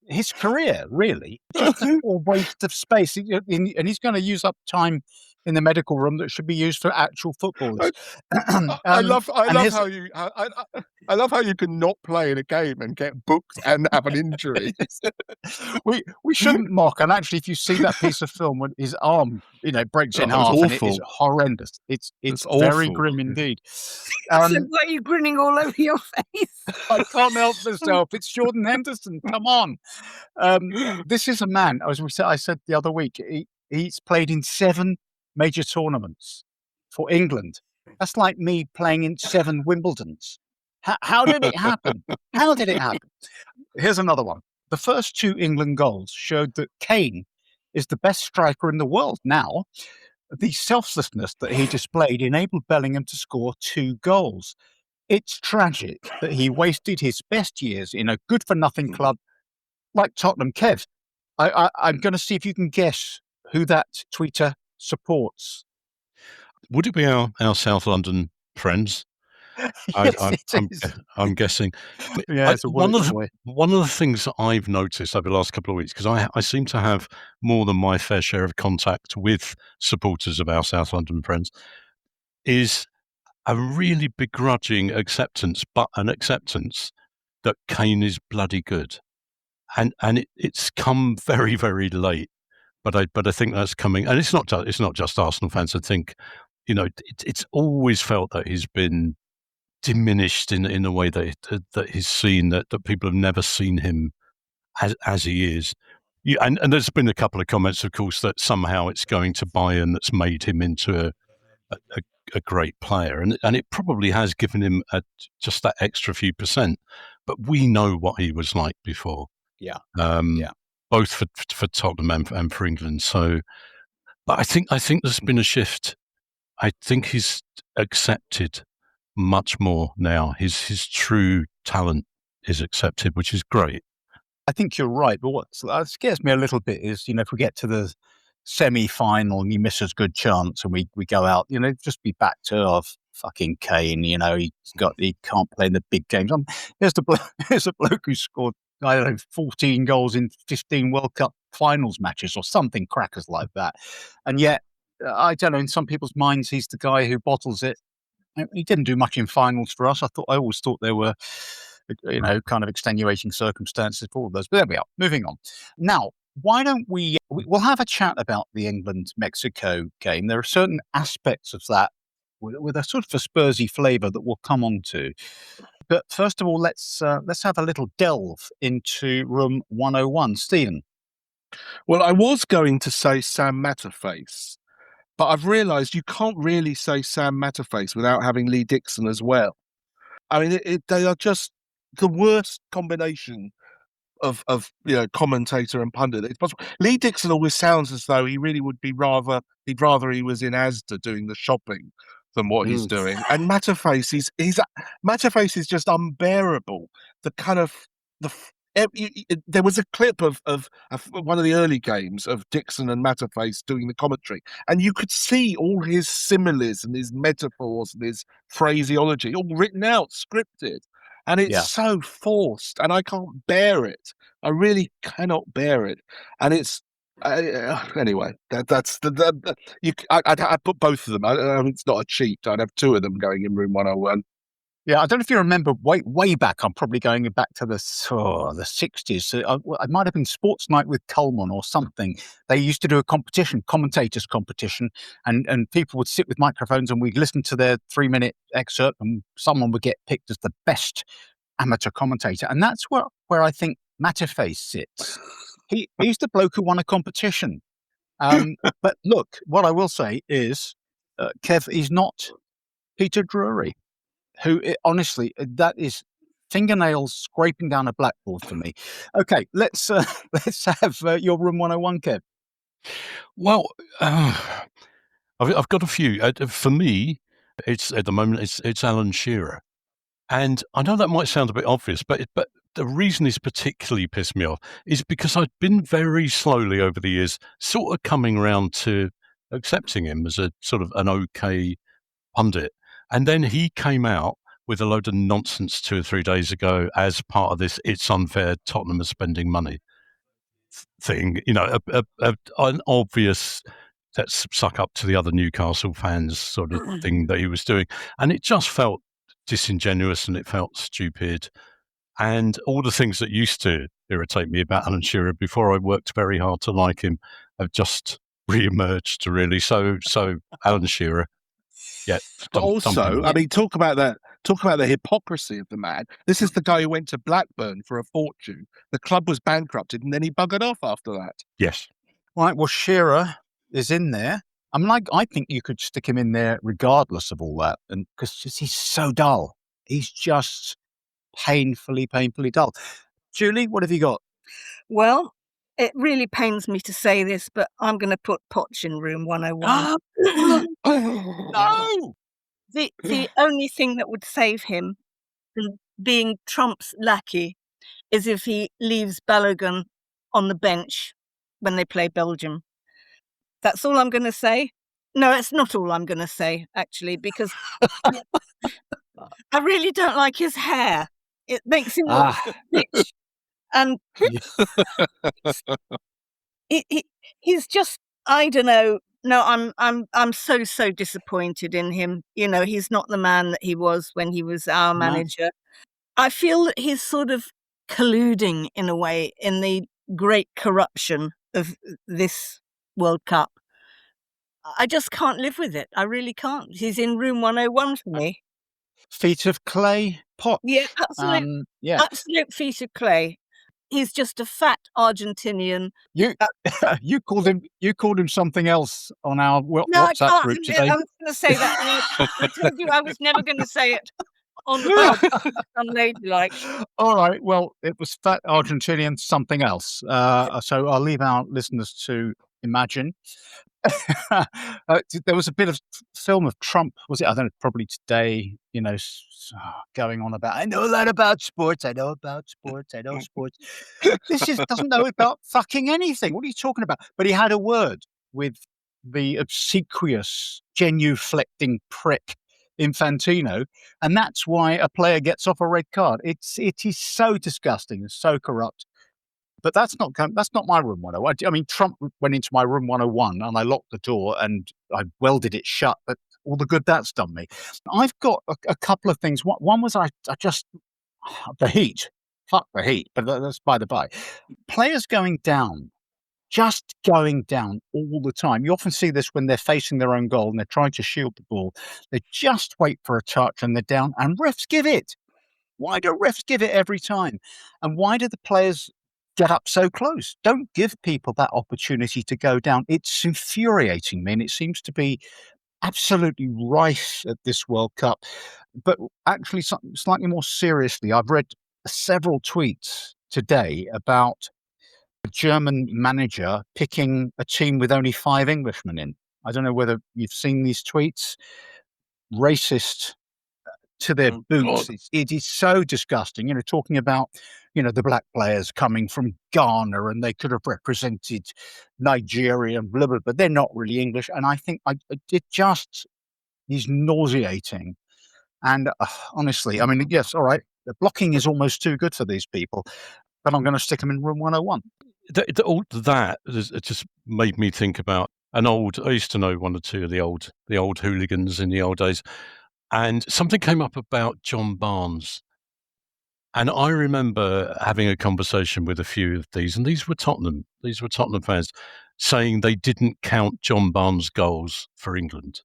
Speaker 1: his career, really. Just a waste of space. And he's going to use up time in the medical room that should be used for actual footballers.
Speaker 3: I love how you can not play in a game and get booked and have an injury.
Speaker 1: we shouldn't mock. And actually, if you see that piece of film when his arm, breaks in half, and it is horrendous. It's very grim indeed.
Speaker 4: So why are you grinning all over your face?
Speaker 1: I can't help myself. It's Jordan Henderson. Come on. This is a man, as I said the other week, he's played in 7 major tournaments for England. That's like me playing in 7 Wimbledons. How did it happen? How did it happen? Here's another one. The first 2 England goals showed that Kane is the best striker in the world now. The selflessness that he displayed enabled Bellingham to score 2 goals. It's tragic that he wasted his best years in a good-for-nothing club like Tottenham. Kev, I'm going to see if you can guess who that tweeter supports.
Speaker 2: Would it be our South London friends? I'm guessing.
Speaker 1: Yeah,
Speaker 2: one of the things that I've noticed over the last couple of weeks, because I seem to have more than my fair share of contact with supporters of our South London friends, is a really begrudging acceptance, but an acceptance that Kane is bloody good, and it's come very, very late. But I think that's coming, and it's not just Arsenal fans. I think it's always felt that he's been diminished in a way that he's seen, that people have never seen him as he is. Yeah, and there's been a couple of comments, of course, that somehow it's going to Bayern that's made him into a great player, and it probably has given him just that extra few percent. But we know what he was like before.
Speaker 1: Yeah.
Speaker 2: Both for Tottenham and for England. So, but I think there's been a shift. I think he's accepted much more now. His true talent is accepted, which is great.
Speaker 1: I think you're right. But what scares me a little bit is, if we get to the semi-final and he misses good chance and we go out, just be back to our fucking Kane. He can't play in the big games. There's a bloke who scored, I don't know, 14 goals in 15 World Cup finals matches or something crackers like that. And yet, I don't know, in some people's minds, he's the guy who bottles it. He didn't do much in finals for us. I always thought there were, kind of extenuating circumstances for all of those. But there we are. Moving on. Now, why don't we'll have a chat about the England-Mexico game. There are certain aspects of that with a sort of a Spursy flavour that we'll come on to. But first of all, let's have a little delve into room 101. Stephen.
Speaker 3: Well, I was going to say Sam Matterface, but I've realised you can't really say Sam Matterface without having Lee Dixon as well. I mean, they are just the worst combination of commentator and pundit. It's possible. Lee Dixon always sounds as though he really would he'd rather he was in Asda doing the shopping than what he's doing. And Matterface Matterface is just unbearable. There was a clip of one of the early games of Dixon and Matterface doing the commentary, and you could see all his similes and his metaphors and his phraseology all written out, scripted, and it's so forced, and I can't bear it. I really cannot bear it, and it's anyway. I'd put both of them. It's not a cheat. I'd have two of them going in room 101.
Speaker 1: Yeah, I don't know if you remember way back. I'm probably going back to the 60s. So it might have been Sports Night with Coleman or something. They used to do a commentators competition, and people would sit with microphones and we'd listen to their 3-minute excerpt, and someone would get picked as the best amateur commentator. And that's where I think Matterface sits. He's the bloke who won a competition. But look, what I will say is, Kev, he's not Peter Drury. Who, honestly, that is fingernails scraping down a blackboard for me. Okay, let's have your room 101, Kev.
Speaker 2: Well, I've got a few. For me, at the moment it's Alan Shearer, and I know that might sound a bit obvious, but the reason he's particularly pissed me off is because I've been very slowly over the years sort of coming around to accepting him as a sort of an okay pundit. And then he came out with a load of nonsense 2 or 3 days ago as part of this "it's unfair, Tottenham are spending money" thing. An obvious "let's suck up to the other Newcastle fans" sort of thing that he was doing. And it just felt disingenuous and it felt stupid. And all the things that used to irritate me about Alan Shearer before I worked very hard to like him have just re-emerged, really. So Alan Shearer. Yeah,
Speaker 3: but also, I mean, talk about the hypocrisy of the man. This is the guy who went to Blackburn for a fortune. The club was bankrupted, and then he buggered off after that.
Speaker 2: Yes.
Speaker 1: Right. Well, Shearer is in there. I think you could stick him in there regardless of all that, and because he's so dull. He's just painfully dull. Julie, what have you got?
Speaker 4: Well, it really pains me to say this, but I'm going to put Poch in room 101.
Speaker 1: No!
Speaker 4: The only thing that would save him from being Trump's lackey is if he leaves Balogun on the bench when they play Belgium. That's all I'm going to say. No, it's not all I'm going to say, actually, because I really don't like his hair. It makes him look rich. And he's just, I don't know. No, I'm so disappointed in him. He's not the man that he was when he was our manager. I feel that he's sort of colluding in a way in the great corruption of this World Cup. I just can't live with it. I really can't. He's in room 101 for me.
Speaker 1: Feet of clay pot.
Speaker 4: Yeah,
Speaker 1: Yeah.
Speaker 4: absolute feet of clay. He's just a fat Argentinian.
Speaker 1: You you called him something else on our
Speaker 4: No, I
Speaker 1: WhatsApp
Speaker 4: can't.
Speaker 1: group
Speaker 4: I'm
Speaker 1: today.
Speaker 4: going to say that. I told you I was never going to say it on the pod. Unladylike.
Speaker 1: All right. Well, it was fat Argentinian something else. So I'll leave our listeners to imagine. There was a bit of film of Trump, was it? I don't know, probably today, going on about, I know that about sports. I know sports. This doesn't know about fucking anything. What are you talking about? But he had a word with the obsequious, genuflecting prick Infantino, and that's why a player gets off a red card. It is so disgusting and so corrupt. But that's not my room 101. I mean, Trump went into my room 101 and I locked the door and I welded it shut. But all the good that's done me. I've got a couple of things. One was I just the heat. Fuck the heat. But that's by the by. Players going down. Just going down all the time. You often see this when they're facing their own goal and they're trying to shield the ball. They just wait for a touch and they're down, and refs give it. Why do refs give it every time? And why do the players get up so close? Don't give people that opportunity to go down. It's infuriating me, and it seems to be absolutely rife at this World Cup. But actually, slightly more seriously, I've read several tweets today about a German manager picking a team with only 5 Englishmen in. I don't know whether you've seen these tweets. Racist to their boots. It is so disgusting. Talking about, the black players coming from Ghana and they could have represented Nigeria and blah, blah, but they're not really English. And I think it just is nauseating. And honestly, I mean, yes, all right, the blocking is almost too good for these people, but I'm going to stick them in room 101.
Speaker 2: All that it just made me think about I used to know one or two of the old hooligans in the old days. And something came up about John Barnes. And I remember having a conversation with a few of these, and these were Tottenham fans, saying they didn't count John Barnes' goals for England.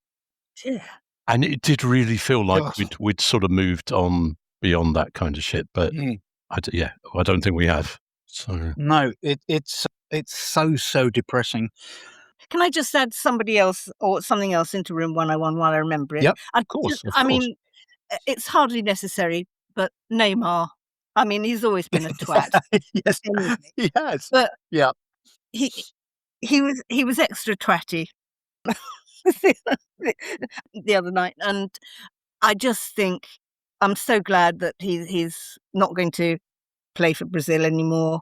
Speaker 4: Yeah.
Speaker 2: And it did really feel like we'd sort of moved on beyond that kind of shit. But I don't think we have. So
Speaker 1: no, it's so depressing.
Speaker 4: Can I just add somebody else or something else into room 101 while I remember it?
Speaker 1: Yep, of course.
Speaker 4: I mean, it's hardly necessary, but Neymar. I mean, he's always been a twat.
Speaker 1: Yes, he has.
Speaker 4: But
Speaker 1: yeah,
Speaker 4: he was extra twatty the other night, and I just think I'm so glad that he's not going to play for Brazil anymore.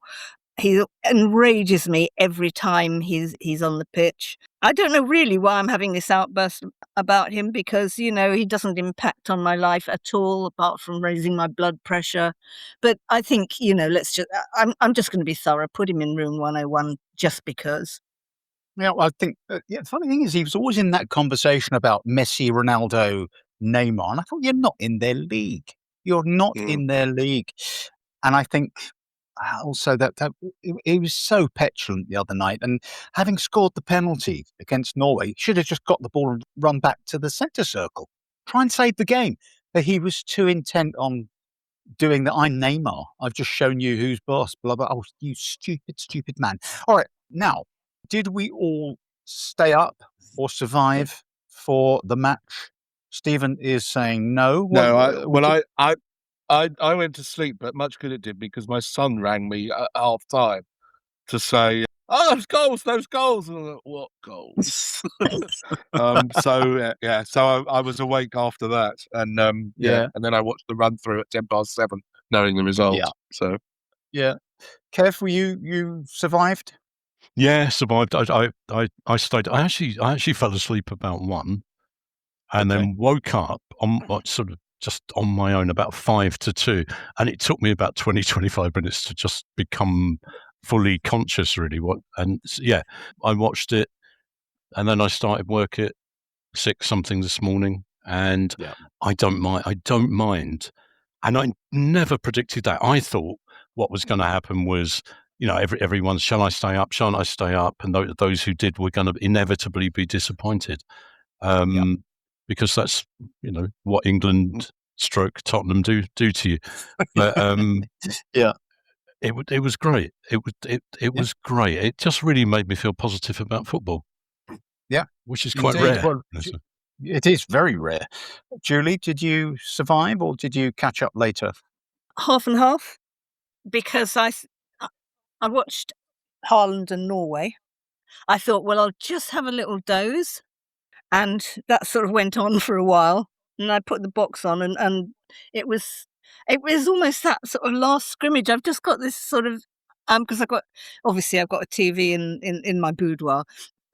Speaker 4: He enrages me every time he's on the pitch. I don't know really why I'm having this outburst about him, because, he doesn't impact on my life at all, apart from raising my blood pressure. But I think, I'm just going to be thorough, put him in room 101 just because.
Speaker 1: Yeah, I think, the funny thing is he was always in that conversation about Messi, Ronaldo, Neymar. And I thought, you're not in their league. You're not in their league. And I think also that he was so petulant the other night, and having scored the penalty against Norway, should have just got the ball and run back to the centre circle, try and save the game. But he was too intent on doing the I'm Neymar, I've just shown you who's boss, blah blah. Oh, you stupid man. All right, now, did we all stay up or survive for the match? Stephen is saying no.
Speaker 3: I went to sleep, but much good it did, because my son rang me at half time to say, those goals. And I'm like, what goals? So I was awake after that. And and then I watched the run through at 7:10, knowing the result.
Speaker 1: Yeah.
Speaker 3: So,
Speaker 1: yeah. Kev, you survived?
Speaker 2: Yeah, survived. I stayed. I actually fell asleep about 1, and then woke up on sort of just on my own about 5 to 2, and it took me about 20-25 minutes to just become fully conscious, really. I watched it, and then I started work at 6 something this morning, and I don't mind, and I never predicted that. I thought what was going to happen was, everyone's, shall I stay up, shan't I stay up, and those who did were going to inevitably be disappointed. Because that's, what England stroke Tottenham do to you. But
Speaker 1: Yeah.
Speaker 2: it was great. It was great. It just really made me feel positive about football.
Speaker 1: Yeah,
Speaker 2: which is quite
Speaker 1: indeed.
Speaker 2: rare.
Speaker 1: Well, it is very rare. Julie, did you survive or did you catch up later?
Speaker 4: Half and half, because I watched Haaland and Norway. I thought, well, I'll just have a little doze, and that sort of went on for a while. And I put the box on, and it was almost that sort of last scrimmage. I've just got this sort of because I've got a TV in my boudoir,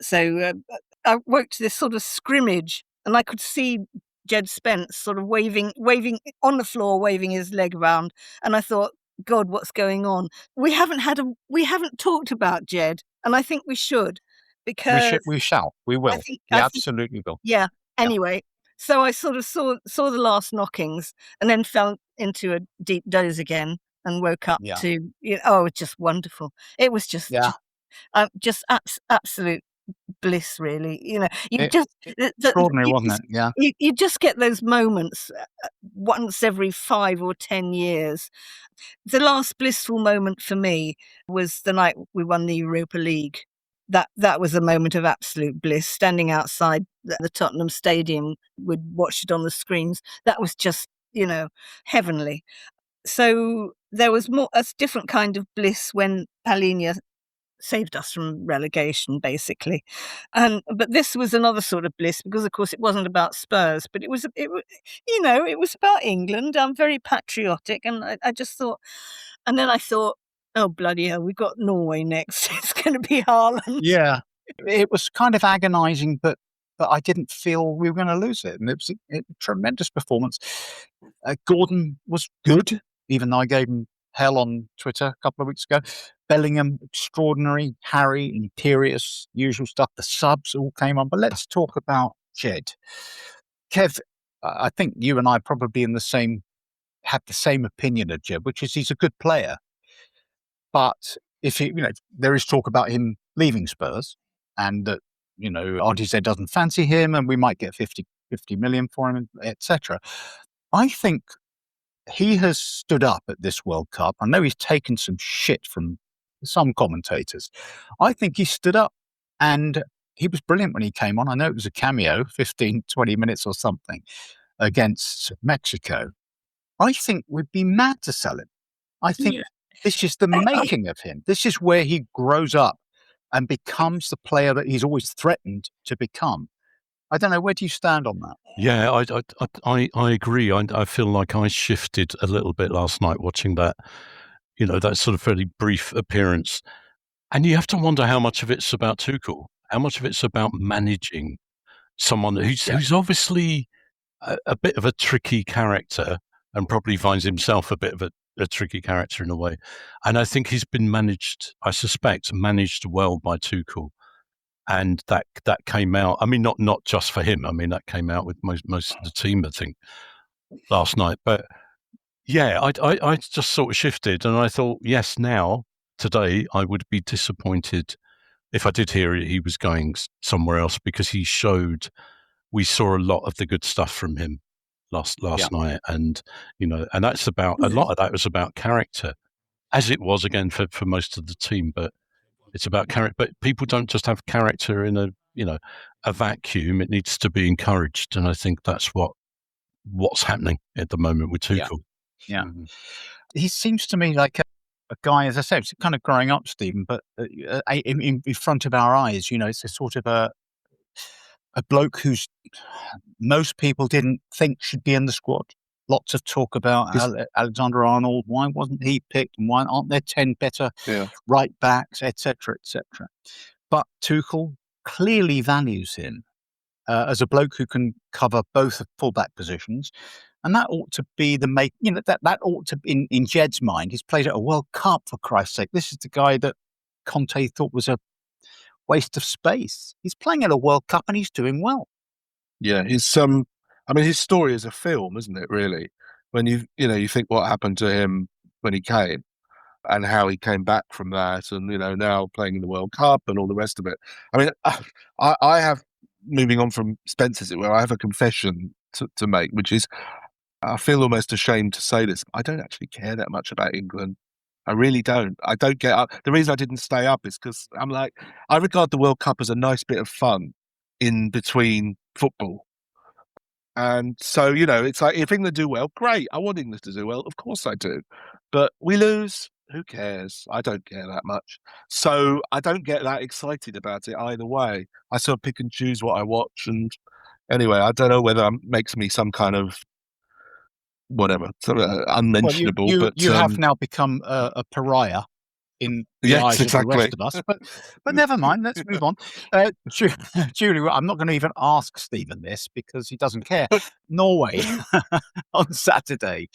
Speaker 4: so I woke to this sort of scrimmage, and I could see Djed Spence sort of waving on the floor, waving his leg around, and I thought, God, what's going on? We haven't talked about Djed, and I think we should, because
Speaker 1: we shall. We will. We absolutely will.
Speaker 4: Yeah. Anyway, so I sort of saw the last knockings, and then fell into a deep doze again, and woke up to it's just wonderful. It was just absolute bliss, really.
Speaker 1: Extraordinary, wasn't it? Yeah.
Speaker 4: You just get those moments once every 5 or 10 years. The last blissful moment for me was the night we won the Europa League. That was a moment of absolute bliss, standing outside the Tottenham Stadium. We'd watched it on the screens. That was just, heavenly. So there was a different kind of bliss when Palhinha saved us from relegation, basically. But this was another sort of bliss, because of course it wasn't about Spurs, but it was about England. I'm very patriotic, and I just thought, and then I thought, oh bloody hell, we've got Norway next. It's going to be Haaland.
Speaker 1: Yeah, it was kind of agonising, but I didn't feel we were going to lose it, and it was a tremendous performance. Gordon was good, even though I gave him hell on Twitter a couple of weeks ago. Bellingham, extraordinary. Harry, imperious, usual stuff. The subs all came on. But let's talk about Djed. Kev, I think you and I probably have the same opinion of Djed, which is he's a good player. But if there is talk about him leaving Spurs, and that RDZ doesn't fancy him, and we might get 50 million for him, etc. I think he has stood up at this World Cup. I know he's taken some shit from some commentators. I think he stood up, and he was brilliant when he came on. I know it was a cameo, 15, 20 minutes or something, against Mexico. I think we'd be mad to sell him. I think this is the making of him. This is where he grows up and becomes the player that he's always threatened to become. I don't know. Where do you stand on that?
Speaker 2: Yeah, I agree. I feel like I shifted a little bit last night watching that, that sort of fairly brief appearance. And you have to wonder how much of it's about Tuchel, how much of it's about managing someone who's obviously a bit of a tricky character, and probably finds himself a bit of a tricky character in a way. And I think he's been managed well by Tuchel. And that came out. I mean, not just for him. I mean, that came out with most of the team, I think, last night. But yeah, I just sort of shifted, and I thought, yes, now today I would be disappointed if I did hear he was going somewhere else, because we saw a lot of the good stuff from him last night, and and that's about a lot of that was about character, as it was again for most of the team, but. It's about character, but people don't just have character in a vacuum. It needs to be encouraged, and I think that's what's happening at the moment with Tuchel.
Speaker 1: Yeah. He seems to me like a guy, as I said, it's kind of growing up, Stephen, but in front of our eyes. It's a sort of a bloke who's most people didn't think should be in the squad. Lots of talk about Alexander-Arnold. Why wasn't he picked? And why aren't there 10 better right backs, etc., etc.? But Tuchel clearly values him as a bloke who can cover both fullback positions, and that ought to be that ought to, in Djed's mind, he's played at a World Cup, for Christ's sake. This is the guy that Conte thought was a waste of space. He's playing at a World Cup and he's doing well.
Speaker 3: Yeah, his story is a film, isn't it, really? When you think what happened to him when he came, and how he came back from that, and now playing in the World Cup and all the rest of it. I mean, I have, moving on from Spence, as it were, I have a confession to make, which is I feel almost ashamed to say this. I don't actually care that much about England. I really don't. I don't get up. The reason I didn't stay up is because I'm like, I regard the World Cup as a nice bit of fun in between football. And so, it's like, if England do well, great. I want England to do well. Of course I do. But we lose, who cares? I don't care that much. So I don't get that excited about it either way. I sort of pick and choose what I watch. And anyway, I don't know whether it makes me some kind of whatever, sort of unmentionable.
Speaker 1: Well, you
Speaker 3: but
Speaker 1: have now become a pariah in the
Speaker 3: Yes,
Speaker 1: eyes
Speaker 3: exactly.
Speaker 1: of the rest of us. But never mind, let's move on. Julie, I'm not going to even ask Stephen this because he doesn't care. Norway on Saturday.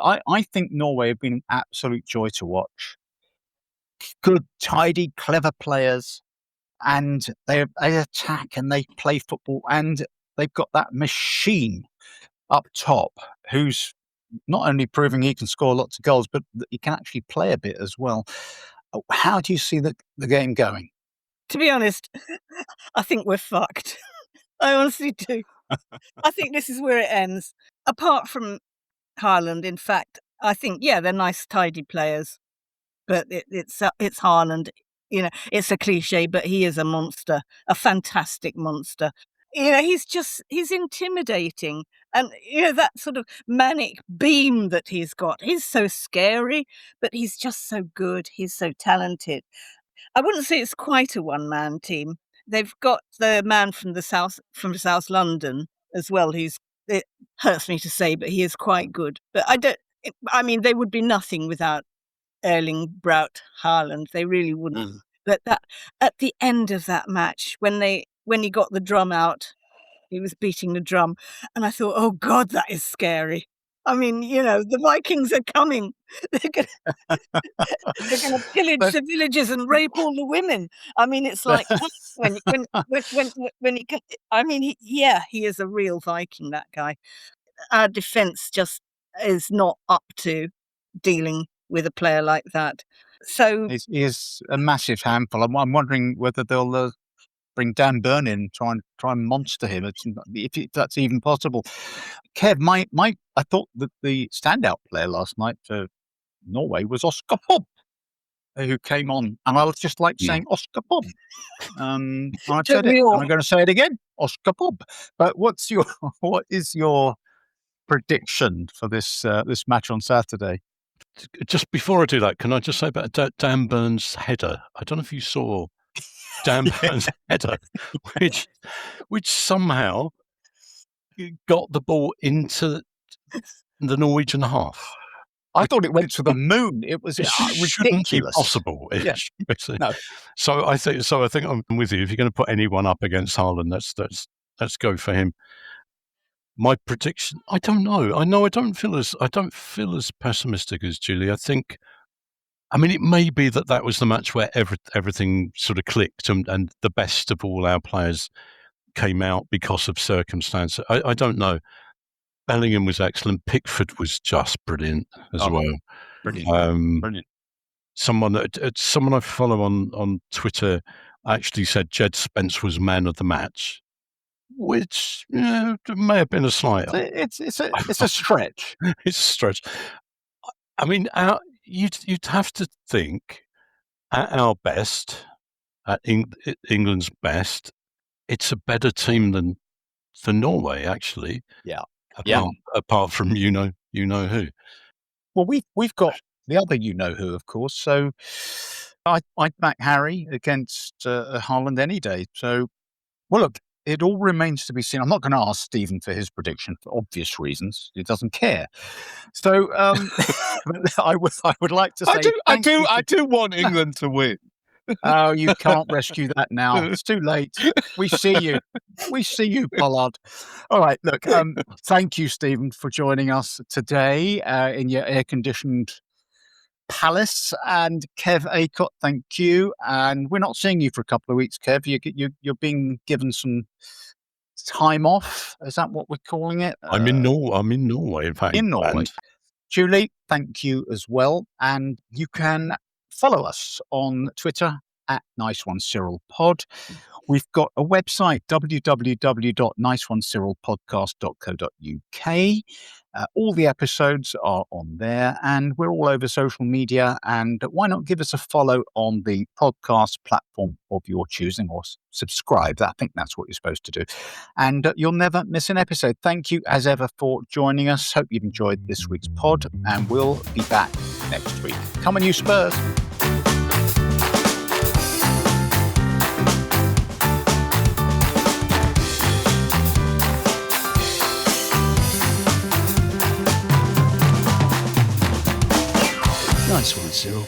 Speaker 1: I think Norway have been an absolute joy to watch. Good, tidy, clever players, and they attack and they play football, and they've got that machine up top who's not only proving he can score lots of goals, but that he can actually play a bit as well. How do you see the game going?
Speaker 4: To be honest, I think we're fucked. I honestly do. I think this is where it ends. Apart from Haaland, in fact, I think, they're nice, tidy players, but it's Haaland. It's a cliche, but he is a monster, a fantastic monster. He's intimidating. And, that sort of manic beam that he's got, he's so scary, but he's just so good. He's so talented. I wouldn't say it's quite a one-man team. They've got the man from South London as well, it hurts me to say, but he is quite good. But they would be nothing without Erling Braut Haaland. They really wouldn't. But that at the end of that match, when he got the drum out, he was beating the drum, and I thought, oh God, that is scary. I mean, the Vikings are coming. They're going to pillage the villages and rape all the women. I mean, it's like when he. I mean, he is a real Viking. That guy. Our defence just is not up to dealing with a player like that. So
Speaker 1: he is a massive handful. I'm wondering whether they'll bring Dan Burn in, try and monster him, if that's even possible. Kev, I thought that the standout player last night for Norway was Oscar Bob, who came on, and I was just saying Oscar Bob. I've said it, and I'm going to say it again, Oscar Bob. But what is your prediction for this match on Saturday?
Speaker 2: Just before I do that, can I just say about Dan Burns' header? I don't know if you saw Dan Burns' header, which somehow got the ball into the Norwegian half.
Speaker 1: I thought it went to the moon. It was ridiculous.
Speaker 2: Possible.
Speaker 1: Yeah.
Speaker 2: No. So I think I'm with you. If you're going to put anyone up against Haaland, let's go for him. My prediction, I don't know. I don't feel as pessimistic as Julie. It may be that was the match where everything sort of clicked and the best of all our players came out because of circumstance. I don't know. Bellingham was excellent. Pickford was just brilliant as well.
Speaker 1: Brilliant. Brilliant.
Speaker 2: Someone I follow on Twitter actually said Djed Spence was man of the match, which may have been a slight.
Speaker 1: It's a stretch.
Speaker 2: It's a stretch. I mean, you'd have to think at our best, at England's best, it's a better team than Norway, actually.
Speaker 1: Yeah.
Speaker 2: Apart from you know who.
Speaker 1: Well, we've got the other who, of course. So I'd back Harry against Haaland any day. So, well, look, it all remains to be seen. I'm not going to ask Stephen for his prediction for obvious reasons. He doesn't care. So I would like to say
Speaker 3: I do want England to win.
Speaker 1: Oh, you can't rescue that now. It's too late. We see you, Pollard. All right, look, thank you, Stephen, for joining us today in your air-conditioned palace. And Kev Acott, thank you. And we're not seeing you for a couple of weeks, Kev. You're being given some time off. Is that what we're calling it?
Speaker 2: I'm in Norway, in fact.
Speaker 1: In Norway. And Julie, thank you as well. And you can follow us on Twitter at Nice1CyrilPod. We've got a website, www.nice1cyrilpodcast.co.uk. All the episodes are on there, and we're all over social media. And why not give us a follow on the podcast platform of your choosing, or subscribe? I think that's what you're supposed to do. And you'll never miss an episode. Thank you, as ever, for joining us. Hope you've enjoyed this week's pod, and we'll be back next week. Come on, you Spurs!
Speaker 2: Nice one, Cyril.